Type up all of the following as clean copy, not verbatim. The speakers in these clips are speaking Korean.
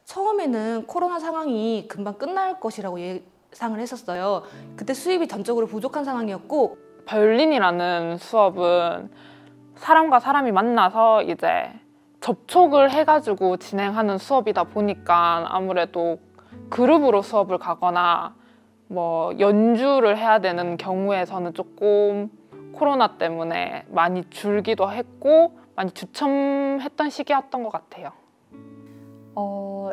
처음에는 코로나 상황이 금방 끝날 것이라고 예상을 했었어요. 그때 수입이 전적으로 부족한 상황이었고, 바이올린이라는 수업은 사람과 사람이 만나서 이제 접촉을 해가지고 진행하는 수업이다 보니까 아무래도 그룹으로 수업을 가거나 뭐 연주를 해야 되는 경우에서는 조금 코로나 때문에 많이 줄기도 했고 많이 주춤했던 시기였던 것 같아요.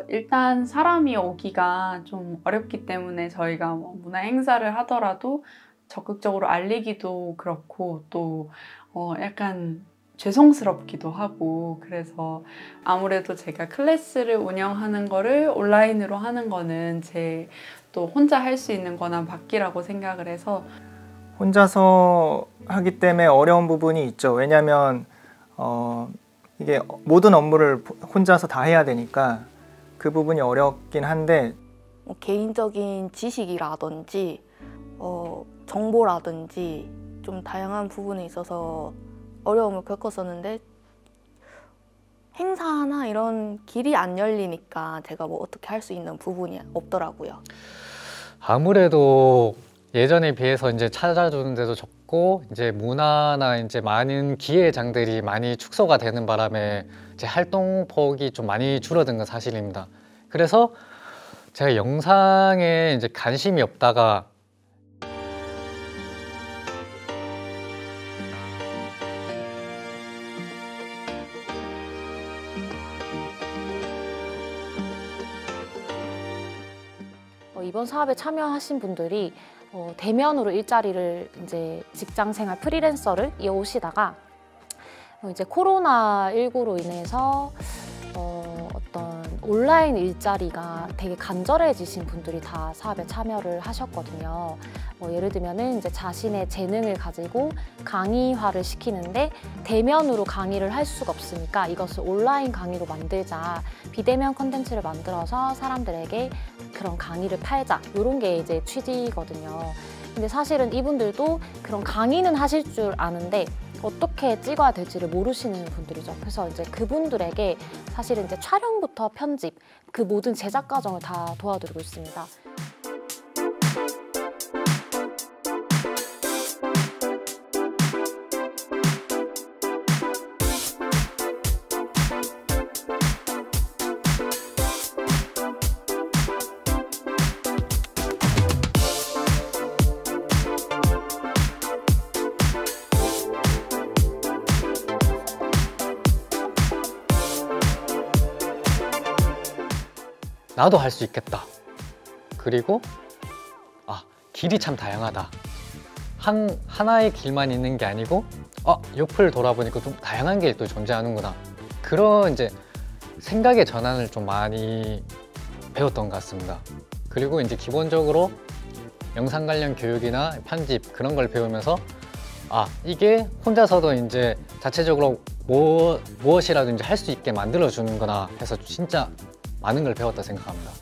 일단 사람이 오기가 좀 어렵기 때문에 저희가 뭐 문화 행사를 하더라도 적극적으로 알리기도 그렇고 또 약간 죄송스럽기도 하고, 그래서 아무래도 제가 클래스를 운영하는 거를 온라인으로 하는 거는 제 또 혼자 할 수 있는 거나 밖이라고 생각을 해서 혼자서 하기 때문에 어려운 부분이 있죠. 왜냐하면 이게 모든 업무를 혼자서 다 해야 되니까 그 부분이 어렵긴 한데, 개인적인 지식이라든지 정보라든지 좀 다양한 부분에 있어서 어려움을 겪었었는데, 행사나 이런 길이 안 열리니까 제가 뭐 어떻게 할 수 있는 부분이 없더라고요. 아무래도 예전에 비해서 이제 찾아주는 데도 적고 이제 문화나 이제 많은 기회장들이 많이 축소가 되는 바람에 제 활동폭이 좀 많이 줄어든 건 사실입니다. 그래서 제가 영상에 이제 관심이 없다가 이번 사업에 참여하신 분들이 대면으로 일자리를 이제 직장생활 프리랜서를 이어오시다가 이제 코로나19로 인해서 어떤 온라인 일자리가 되게 간절해지신 분들이 다 사업에 참여를 하셨거든요. 예를 들면은 이제 자신의 재능을 가지고 강의화를 시키는데 대면으로 강의를 할 수가 없으니까 이것을 온라인 강의로 만들자, 비대면 콘텐츠를 만들어서 사람들에게 그런 강의를 팔자, 이런 게 이제 취지거든요. 근데 사실은 이분들도 그런 강의는 하실 줄 아는데 어떻게 찍어야 될지를 모르시는 분들이죠. 그래서 이제 그분들에게 사실은 이제 촬영부터 편집, 그 모든 제작 과정을 다 도와드리고 있습니다. 나도 할 수 있겠다. 그리고 길이 참 다양하다. 하나의 길만 있는 게 아니고 옆을 돌아보니까 좀 다양한 길도 존재하는구나. 그런 이제 생각의 전환을 좀 많이 배웠던 것 같습니다. 그리고 이제 기본적으로 영상 관련 교육이나 편집 그런 걸 배우면서 이게 혼자서도 이제 자체적으로 무엇이라든지 할 수 있게 만들어 주는구나 해서 진짜 많은 걸 배웠다 생각합니다.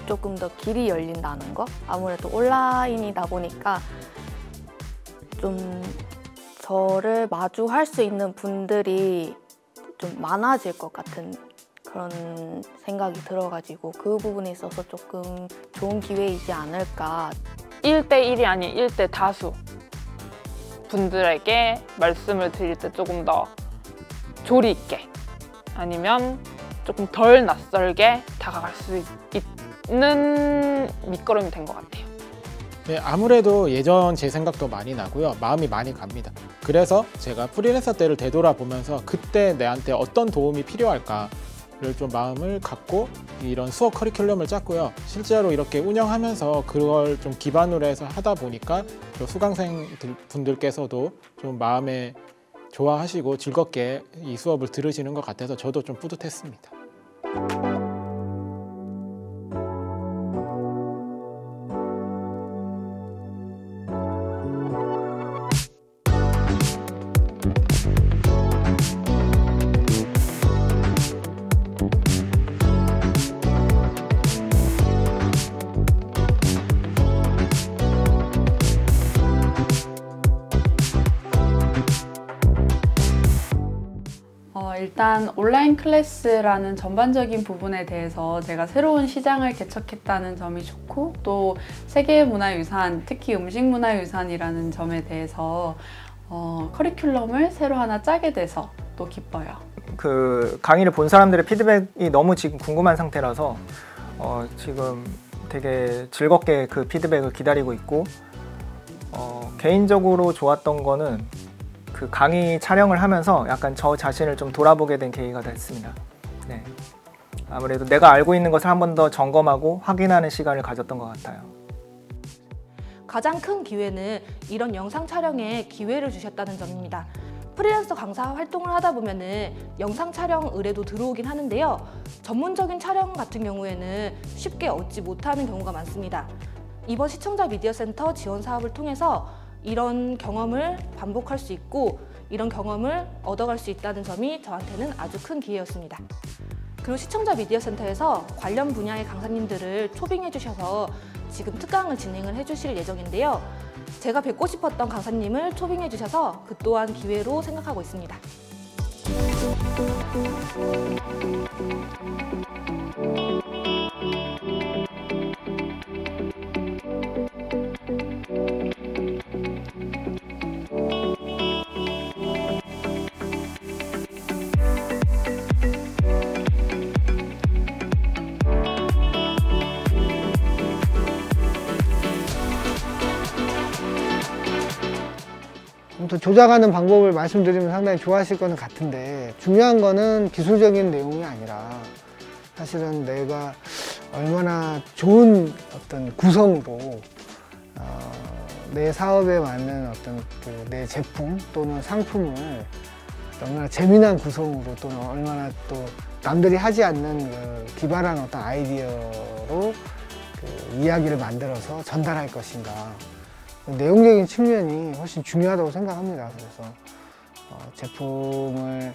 조금 더 길이 열린다는 거? 아무래도 온라인이다 보니까 좀 저를 마주할 수 있는 분들이 좀 많아질 것 같은 그런 생각이 들어가지고 그 부분에 있어서 조금 좋은 기회이지 않을까. 1대1이 아닌 1대 다수 분들에게 말씀을 드릴 때 조금 더 조리 있게 아니면 조금 덜 낯설게 다가갈 수 있는 밑거름이 된 것 같아요. 네, 아무래도 예전 제 생각도 많이 나고요. 마음이 많이 갑니다. 그래서 제가 프리랜서 때를 되돌아보면서 그때 내한테 어떤 도움이 필요할까를 좀 마음을 갖고 이런 수업 커리큘럼을 짰고요. 실제로 이렇게 운영하면서 그걸 좀 기반으로 해서 하다 보니까 또 수강생 분들께서도 좀 마음에 좋아하시고 즐겁게 이 수업을 들으시는 것 같아서 저도 좀 뿌듯했습니다. 일단 온라인 클래스라는 전반적인 부분에 대해서 제가 새로운 시장을 개척했다는 점이 좋고, 또 세계문화유산, 특히 음식문화유산이라는 점에 대해서 커리큘럼을 새로 하나 짜게 돼서 또 기뻐요. 그 강의를 본 사람들의 피드백이 너무 지금 궁금한 상태라서 지금 되게 즐겁게 그 피드백을 기다리고 있고, 개인적으로 좋았던 거는 그 강의 촬영을 하면서 약간 저 자신을 좀 돌아보게 된 계기가 됐습니다. 네. 아무래도 내가 알고 있는 것을 한 번 더 점검하고 확인하는 시간을 가졌던 것 같아요. 가장 큰 기회는 이런 영상 촬영에 기회를 주셨다는 점입니다. 프리랜서 강사 활동을 하다 보면은 영상 촬영 의뢰도 들어오긴 하는데요. 전문적인 촬영 같은 경우에는 쉽게 얻지 못하는 경우가 많습니다. 이번 시청자 미디어 센터 지원 사업을 통해서 이런 경험을 반복할 수 있고 이런 경험을 얻어갈 수 있다는 점이 저한테는 아주 큰 기회였습니다. 그리고 시청자 미디어 센터에서 관련 분야의 강사님들을 초빙해 주셔서 지금 특강을 진행을 해주실 예정인데요. 제가 뵙고 싶었던 강사님을 초빙해 주셔서 그 또한 기회로 생각하고 있습니다. 아무튼 조작하는 방법을 말씀드리면 상당히 좋아하실 거는 같은데, 중요한 거는 기술적인 내용이 아니라 사실은 내가 얼마나 좋은 어떤 구성으로 내 사업에 맞는 어떤 내 제품 또는 상품을 얼마나 재미난 구성으로, 또는 얼마나 또 남들이 하지 않는 그 기발한 어떤 아이디어로 그 이야기를 만들어서 전달할 것인가, 내용적인 측면이 훨씬 중요하다고 생각합니다. 그래서 제품을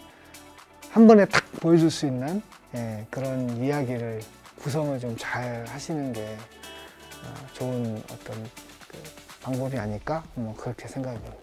한 번에 딱 보여줄 수 있는 그런 이야기를, 구성을 좀 잘 하시는 게 좋은 어떤 그 방법이 아닐까, 뭐 그렇게 생각이 듭니다.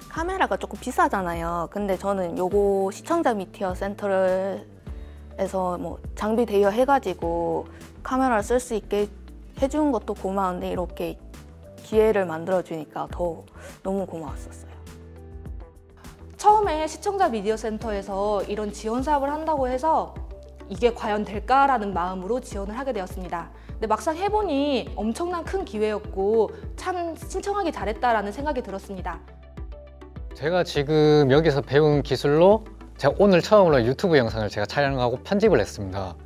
카메라가 조금 비싸잖아요. 근데 저는 요거 시청자 미디어 센터에서 뭐 장비 대여 해가지고 카메라를 쓸 수 있게 해준 것도 고마운데, 이렇게 기회를 만들어 주니까 더 너무 고마웠었어요. 처음에 시청자 미디어 센터에서 이런 지원 사업을 한다고 해서 이게 과연 될까라는 마음으로 지원을 하게 되었습니다. 근데 막상 해보니 엄청난 큰 기회였고 참 신청하기 잘했다라는 생각이 들었습니다. 제가 지금 여기서 배운 기술로 제가 오늘 처음으로 유튜브 영상을 제가 촬영하고 편집을 했습니다.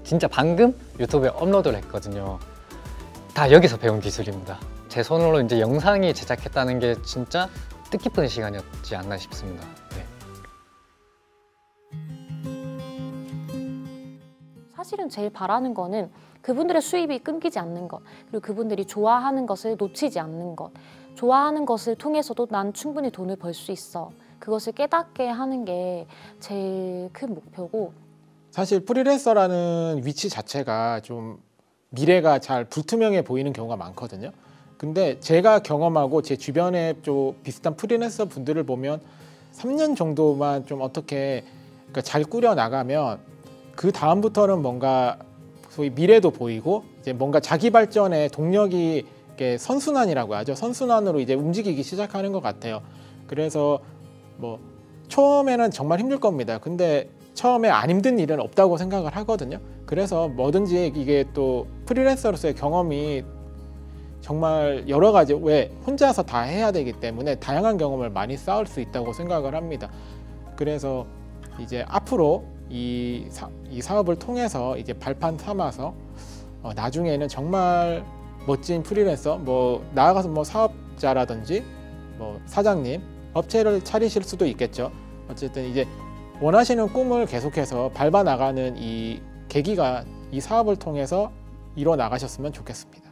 진짜 방금 유튜브에 업로드를 했거든요. 다 여기서 배운 기술입니다. 제 손으로 이제 영상이 제작했다는 게 진짜 뜻깊은 시간이었지 않나 싶습니다. 네. 사실은 제일 바라는 거는 그분들의 수입이 끊기지 않는 것, 그리고 그분들이 좋아하는 것을 놓치지 않는 것, 좋아하는 것을 통해서도 난 충분히 돈을 벌 수 있어, 그것을 깨닫게 하는 게 제일 큰 목표고, 사실 프리랜서라는 위치 자체가 좀 미래가 잘 불투명해 보이는 경우가 많거든요. 근데 제가 경험하고 제 주변에 좀 비슷한 프리랜서 분들을 보면 3년 정도만 좀 어떻게 잘 꾸려 나가면 그 다음부터는 뭔가 소위 미래도 보이고 이제 뭔가 자기 발전의 동력이 선순환이라고 하죠. 선순환으로 이제 움직이기 시작하는 것 같아요. 그래서 뭐 처음에는 정말 힘들 겁니다. 근데 처음에 안 힘든 일은 없다고 생각을 하거든요. 그래서 뭐든지 이게 또 프리랜서로서의 경험이 정말 여러 가지, 왜 혼자서 다 해야 되기 때문에 다양한 경험을 많이 쌓을 수 있다고 생각을 합니다. 그래서 이제 앞으로 이 사업을 통해서 이제 발판 삼아서 나중에는 정말 멋진 프리랜서, 뭐 나아가서 뭐 사업자라든지 뭐 사장님, 업체를 차리실 수도 있겠죠. 어쨌든 이제 원하시는 꿈을 계속해서 밟아 나가는 이 계기가 이 사업을 통해서 이뤄 나가셨으면 좋겠습니다.